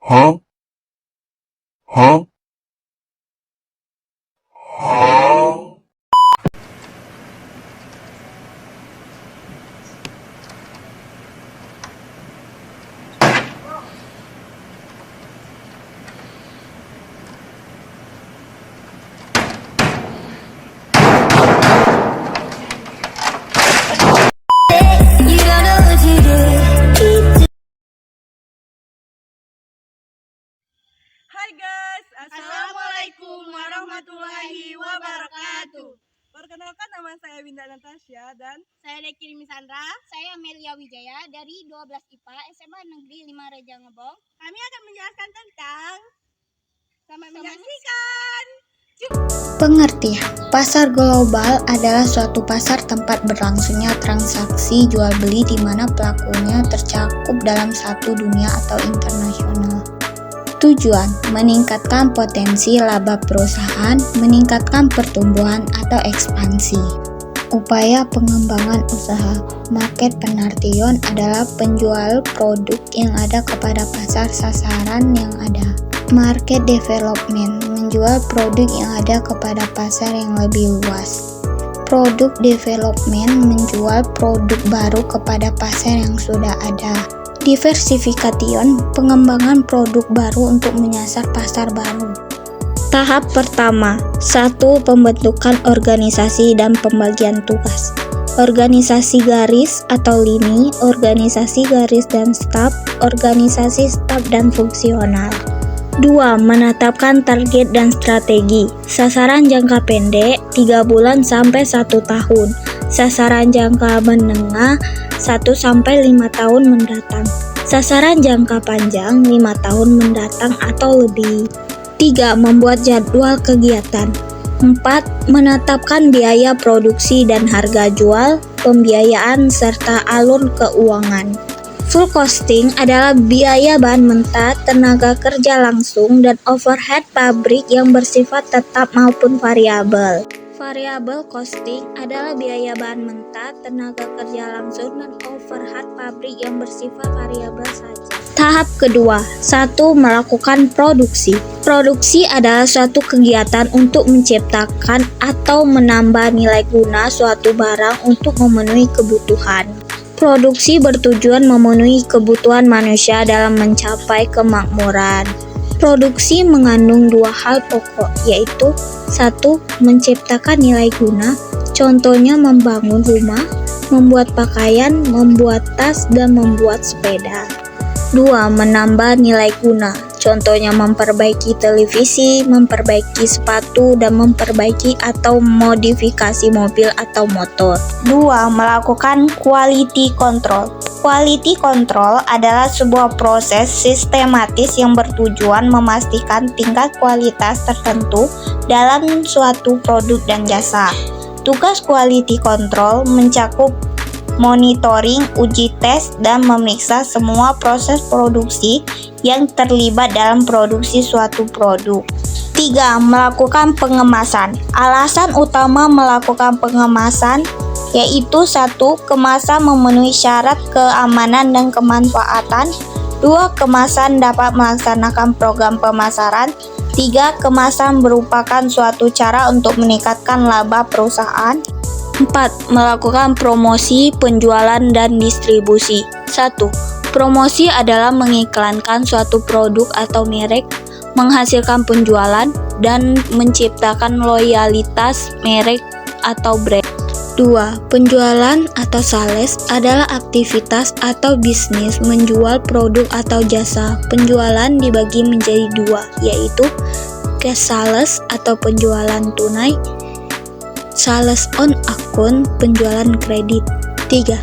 Huh? Huh? Huh? You don't know what to do. Hai guys, Assalamualaikum warahmatullahi wabarakatuh. Perkenalkan, nama saya Winda Natasha dan Saya Deki Misandra. Saya Amelia Wijaya dari 12 IPA SMA Negeri 5 Reja Ngebong. kami akan menjelaskan tentang Selamat menyaksikan. Pengertian, pasar global adalah suatu pasar tempat berlangsungnya transaksi jual beli di mana pelakunya tercakup dalam satu dunia atau internasional. Tujuan, meningkatkan potensi laba perusahaan, meningkatkan pertumbuhan atau ekspansi. Upaya pengembangan usaha, market penartian adalah penjual produk yang ada kepada pasar sasaran yang ada. Market development, menjual produk yang ada kepada pasar yang lebih luas. Product development, menjual produk baru kepada pasar yang sudah ada. Diversification, pengembangan produk baru untuk menyasar pasar baru. Tahap pertama, 1. Pembentukan organisasi dan pembagian tugas. Organisasi garis atau lini, organisasi garis dan staf, organisasi staf dan fungsional. 2. Menetapkan target dan strategi. Sasaran jangka pendek 3 bulan sampai 1 tahun. Sasaran jangka menengah 1 sampai 5 tahun mendatang. Sasaran jangka panjang 5 tahun mendatang atau lebih. 3. Membuat jadwal kegiatan. 4. Menetapkan biaya produksi dan harga jual, pembiayaan serta alur keuangan. Full costing adalah biaya bahan mentah, tenaga kerja langsung, dan overhead pabrik yang bersifat tetap maupun variabel. Variable costing adalah biaya bahan mentah, tenaga kerja langsung, dan overhead pabrik yang bersifat variabel saja. Tahap kedua, 1. Melakukan produksi. Produksi adalah suatu kegiatan untuk menciptakan atau menambah nilai guna suatu barang untuk memenuhi kebutuhan. Produksi bertujuan memenuhi kebutuhan manusia dalam mencapai kemakmuran. Produksi mengandung 2 hal pokok, yaitu 1. Menciptakan nilai guna, contohnya membangun rumah, membuat pakaian, membuat tas, dan membuat sepeda. 2. Menambah nilai guna, contohnya memperbaiki televisi, memperbaiki sepatu, dan memperbaiki atau modifikasi mobil atau motor. 2. Melakukan quality control. Quality control adalah sebuah proses sistematis yang bertujuan memastikan tingkat kualitas tertentu dalam suatu produk dan jasa. Tugas quality control mencakup monitoring, uji tes, dan memeriksa semua proses produksi yang terlibat dalam produksi suatu produk. 3. Melakukan pengemasan. Alasan utama melakukan pengemasan yaitu 1. Kemasan memenuhi syarat keamanan dan kemanfaatan. 2. Kemasan dapat melaksanakan program pemasaran. 3. Kemasan merupakan suatu cara untuk meningkatkan laba perusahaan. 4. Melakukan promosi, penjualan, dan distribusi. 1. Promosi adalah mengiklankan suatu produk atau merek, menghasilkan penjualan, dan menciptakan loyalitas merek atau brand. 2. Penjualan atau sales adalah aktivitas atau bisnis menjual produk atau jasa. Penjualan dibagi menjadi 2, yaitu cash sales atau penjualan tunai, sales on account, penjualan kredit. 3.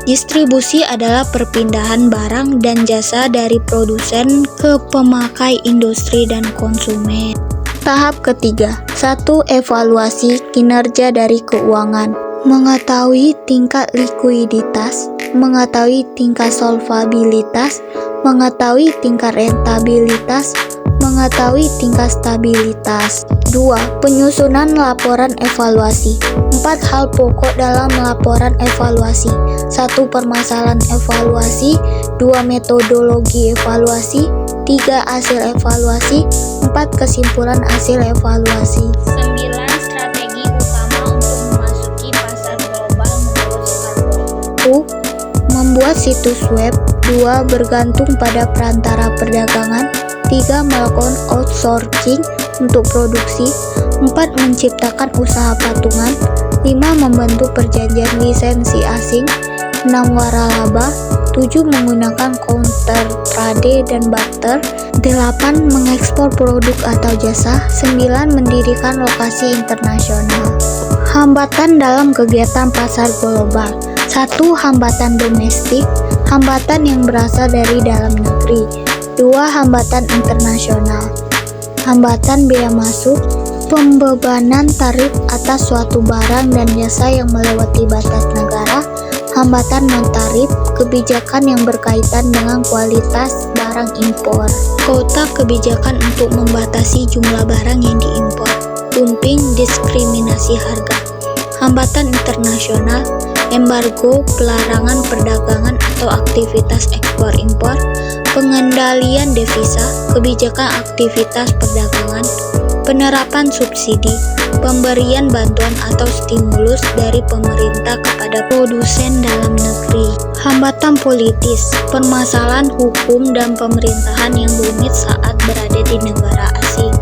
Distribusi adalah perpindahan barang dan jasa dari produsen ke pemakai industri dan konsumen. Tahap ketiga, 1. Evaluasi kinerja dari keuangan. Mengetahui tingkat likuiditas, mengetahui tingkat solvabilitas, mengetahui tingkat rentabilitas, mengetahui tingkat stabilitas. 2. Penyusunan laporan evaluasi. 4 hal pokok dalam laporan evaluasi. 1. Permasalahan evaluasi. 2. Metodologi evaluasi. 3. Hasil evaluasi. 4. Kesimpulan hasil evaluasi. 9. Strategi utama untuk memasuki pasar global menurut Scarborough. 1. Membuat situs web. 2. Bergantung pada perantara perdagangan. 3. Melakukan outsourcing untuk produksi. 4. Menciptakan usaha patungan. 5. Membentuk perjanjian lisensi asing. 6. Waralaba. 7. Menggunakan counter trade dan barter. 8. Mengekspor produk atau jasa. 9. Mendirikan lokasi internasional. Hambatan dalam kegiatan pasar global. 1. Hambatan domestik, hambatan yang berasal dari dalam negeri. 2. Hambatan internasional, hambatan bea masuk, pembebanan tarif atas suatu barang dan jasa yang melewati batas negara. Hambatan non-tarif, kebijakan yang berkaitan dengan kualitas barang impor. Kota kebijakan untuk membatasi jumlah barang yang diimpor. Dumping, diskriminasi harga. Hambatan internasional, embargo, pelarangan perdagangan atau aktivitas ekspor-impor, pengendalian devisa, kebijakan aktivitas perdagangan, penerapan subsidi, pemberian bantuan atau stimulus dari pemerintah kepada produsen dalam negeri. Hambatan politis, permasalahan hukum dan pemerintahan yang rumit saat berada di negara asing.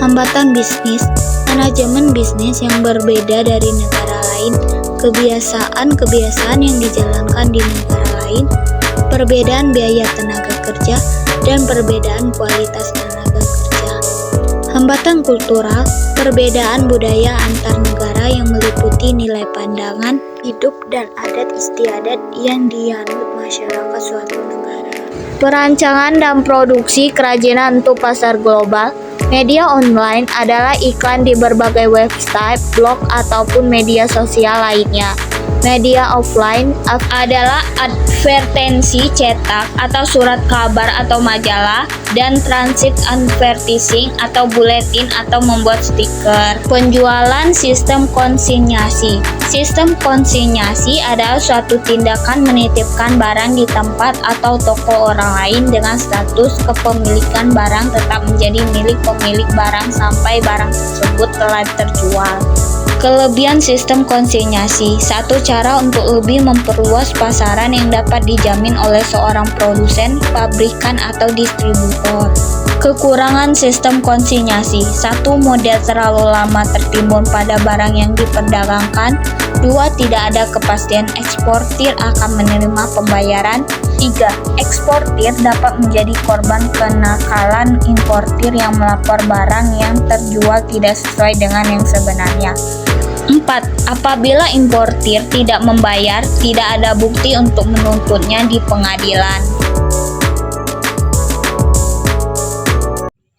Hambatan bisnis, manajemen bisnis yang berbeda dari negara lain, kebiasaan-kebiasaan yang dijalankan di negara lain, perbedaan biaya tenaga kerja, dan perbedaan kualitas tenaga kerja. Hambatan kultural, perbedaan budaya antar negara yang meliputi nilai pandangan, hidup, dan adat istiadat yang dianut masyarakat suatu negara. Perancangan dan produksi kerajinan untuk pasar global. Media online adalah iklan di berbagai website, blog, ataupun media sosial lainnya. Media offline adalah advertensi cetak atau surat kabar atau majalah, dan transit advertising atau buletin atau membuat stiker. Penjualan sistem konsinyasi. Sistem konsinyasi adalah suatu tindakan menitipkan barang di tempat atau toko orang lain dengan status kepemilikan barang tetap menjadi milik pemilik barang sampai barang tersebut telah terjual. Kelebihan sistem konsinyasi. Satu cara untuk lebih memperluas pasaran yang dapat dijamin oleh seorang produsen, pabrikan, atau distributor. Kekurangan sistem konsinyasi. 1. Model terlalu lama tertimbun pada barang yang diperdagangkan. 2. Tidak ada kepastian eksportir akan menerima pembayaran. 3. Eksportir dapat menjadi korban kenakalan importir yang melapor barang yang terjual tidak sesuai dengan yang sebenarnya. 4. Apabila importir tidak membayar, tidak ada bukti untuk menuntutnya di pengadilan.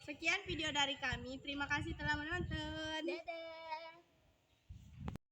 Sekian video dari kami. Terima kasih telah menonton.